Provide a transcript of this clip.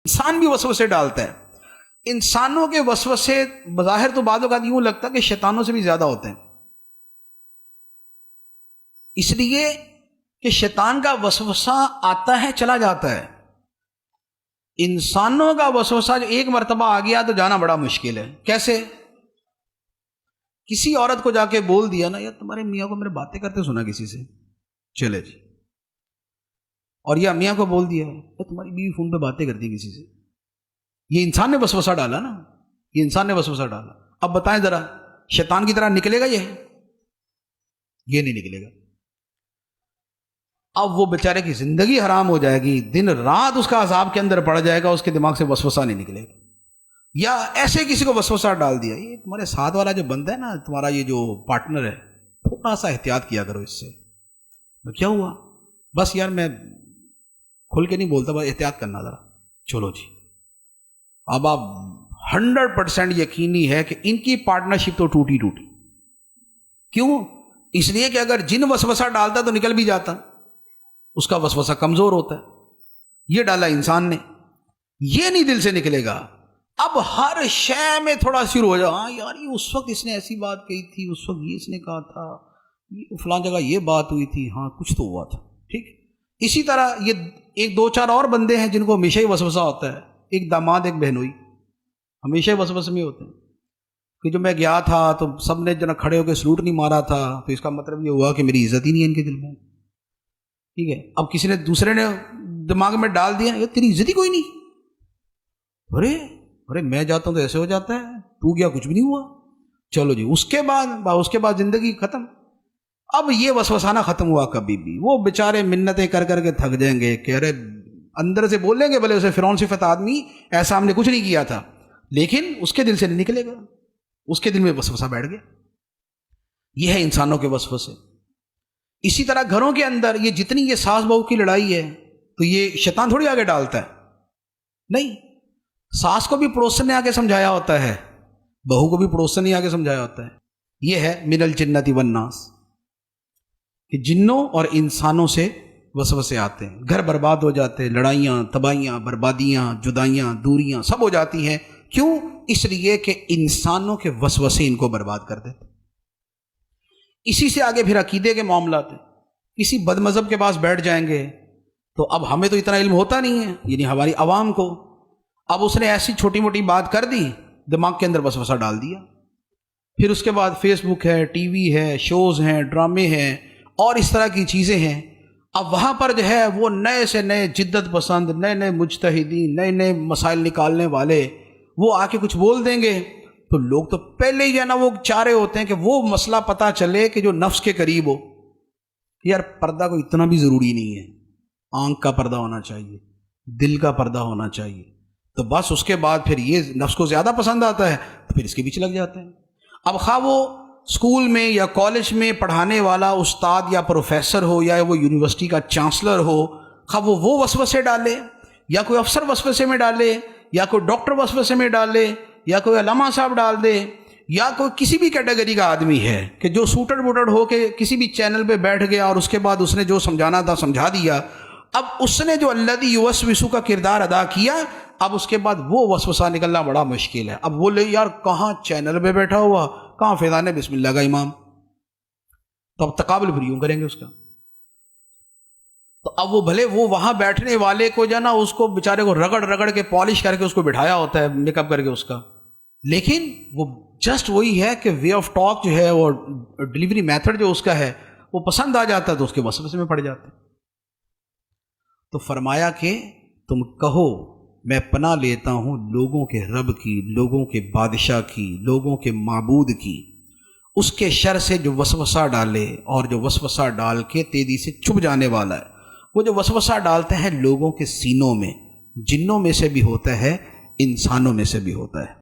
انسان بھی وسوسے ڈالتا ہے. انسانوں کے وسوسے بظاہر تو بعض اوقات یوں لگتا ہے کہ شیطانوں سے بھی زیادہ ہوتے ہیں، اس لیے کہ شیطان کا وسوسہ آتا ہے چلا جاتا ہے. انسانوں کا وسوسہ جو ایک مرتبہ آ گیا تو جانا بڑا مشکل ہے. کیسے؟ کسی عورت کو جا کے بول دیا نا، یار تمہارے میاں کو میرے باتیں کرتے سنا کسی سے، چلے جی. اور یا میاں کو بول دیا یار تمہاری بیوی فون پہ باتیں کرتی کسی سے. یہ انسان نے وسوسہ ڈالا نا، یہ انسان نے وسوسہ ڈالا. اب بتائیں ذرا، شیطان کی طرح نکلے گا یہ نہیں نکلے گا. اب وہ بیچارے کی زندگی حرام ہو جائے گی، دن رات اس کا عذاب کے اندر پڑ جائے گا، اس کے دماغ سے وسوسہ نہیں نکلے گا. یا ایسے کسی کو وسوسہ ڈال دیا، یہ تمہارے ساتھ والا جو بندہ ہے نا، تمہارا یہ جو پارٹنر ہے، تھوڑا سا احتیاط کیا کرو اس سے. کیا ہوا؟ بس یار میں کھل کے نہیں بولتا، بس احتیاط کرنا ذرا. چلو جی. اب آپ 100% یقینی ہے کہ ان کی پارٹنرشپ تو ٹوٹی. کیوں؟ اس لیے کہ اگر جن وسوسہ ڈالتا تو نکل بھی جاتا، اس کا وسوسہ کمزور ہوتا ہے. یہ ڈالا انسان نے، یہ نہیں دل سے نکلے گا. اب ہر شے میں تھوڑا شروع ہو جائے، ہاں یار یہ اس وقت اس نے ایسی بات کہی تھی، اس وقت یہ اس نے کہا تھا، یہ فلاں جگہ یہ بات ہوئی تھی، ہاں کچھ تو ہوا تھا. ٹھیک. اسی طرح یہ ایک دو چار اور بندے ہیں جن کو ہمیشہ ہی وسوسہ ہوتا ہے. ایک داماد ایک بہنوئی ہمیشہ ہی وسوسے میں ہوتے ہیں کہ جو میں گیا تھا تو سب نے جنا کھڑے ہو کے سلوٹ نہیں مارا تھا، تو اس کا مطلب یہ ہوا کہ میری عزت ہی نہیں ہے ان کے دل میں. ٹھیک ہے. اب کسی نے دوسرے نے دماغ میں ڈال دیا یہ تیری عزت ہی کوئی نہیں، ارے میں جاتا ہوں تو ایسے ہو جاتا ہے، تو گیا کچھ بھی نہیں ہوا. چلو جی. اس کے بعد زندگی ختم. اب یہ وسوسہ نہ ختم ہوا کبھی بھی. وہ بیچارے منتیں کر کر کے تھک جائیں گے کہ ارے اندر سے بولیں گے بھلے اسے فرعون صفت آدمی، ایسا ہم نے کچھ نہیں کیا تھا، لیکن اس کے دل سے نہیں نکلے گا، اس کے دل میں وسوسہ بیٹھ گیا. یہ ہے انسانوں کے وسوسے. اسی طرح گھروں کے اندر یہ جتنی یہ ساس بہو کی لڑائی ہے تو یہ شیطان تھوڑی آگے ڈالتا ہے. نہیں، ساس کو بھی پڑوسن نے آگے سمجھایا ہوتا ہے، بہو کو بھی پڑوسن نے آگے سمجھایا ہوتا ہے. یہ ہے من الجنۃ والناس، کہ جنوں اور انسانوں سے وسوسے آتے ہیں. گھر برباد ہو جاتے ہیں، لڑائیاں، تباہیاں، بربادیاں، جدائیاں، دوریاں سب ہو جاتی ہیں. کیوں؟ اس لیے کہ انسانوں کے وسوسے ان کو برباد کر دیتے. اسی سے آگے پھر عقیدے کے معاملات ہیں. کسی بد مذہب کے پاس بیٹھ جائیں گے تو اب ہمیں تو اتنا علم ہوتا نہیں ہے، یعنی ہماری عوام کو. اب اس نے ایسی چھوٹی موٹی بات کر دی، دماغ کے اندر وسوسہ ڈال دیا. پھر اس کے بعد فیس بک ہے، ٹی وی ہے، شوز ہیں، ڈرامے ہیں اور اس طرح کی چیزیں ہیں. اب وہاں پر جو ہے وہ نئے سے نئے جدت پسند، نئے مجتہدین، نئے مسائل نکالنے والے وہ آ کے کچھ بول دیں گے تو لوگ تو پہلے ہی جو ہے نا وہ چاہ رہے ہوتے ہیں کہ وہ مسئلہ پتہ چلے کہ جو نفس کے قریب ہو. یار پردہ کو اتنا بھی ضروری نہیں ہے، آنکھ کا پردہ ہونا چاہیے، دل کا پردہ ہونا چاہیے. تو بس اس کے بعد پھر یہ نفس کو زیادہ پسند آتا ہے تو پھر اس کے پیچھے لگ جاتے ہیں. اب خواہ وہ اسکول میں یا کالج میں پڑھانے والا استاد یا پروفیسر ہو، یا وہ یونیورسٹی کا چانسلر ہو، خواہ وہ وسوسے ڈالے، یا کوئی افسر وسوسے میں ڈالے، یا کوئی ڈاکٹر وسوسے میں ڈالے، یا کوئی علامہ صاحب ڈال دے، یا کوئی کسی بھی کیٹیگری کا آدمی ہے کہ جو سوٹڈ بوٹڈ ہو کے کسی بھی چینل پہ بیٹھ گیا اور اس کے بعد اس نے جو سمجھانا تھا سمجھا دیا. اب اس نے جو الذی یوسوس کا کردار ادا کیا، اب اس کے بعد وہ وسوسہ نکلنا بڑا مشکل ہے. اب بولے یار کہاں چینل پہ بیٹھا ہوا، کہاں فیضان بسم اللہ کا امام، تو اب تقابل پھر یوں کریں گے اس کا. تو اب وہ بھلے وہ وہاں بیٹھنے والے کو جو نا اس کو بیچارے کو رگڑ کے پالش کر کے اس کو بٹھایا ہوتا ہے، میک اپ کر کے اس کا، لیکن وہ جسٹ وہی ہے کہ وے آف ٹاک جو ہے وہ ڈلیوری میتھڈ جو اس کا ہے وہ پسند آ جاتا ہے تو اس کے وسوسے میں پڑ جاتے. تو فرمایا کہ تم کہو میں پناہ لیتا ہوں لوگوں کے رب کی، لوگوں کے بادشاہ کی، لوگوں کے معبود کی، اس کے شر سے جو وسوسہ ڈالے اور جو وسوسہ ڈال کے تیزی سے چھپ جانے والا ہے. وہ جو وسوسہ ڈالتے ہیں لوگوں کے سینوں میں، جنوں میں سے بھی ہوتا ہے، انسانوں میں سے بھی ہوتا ہے.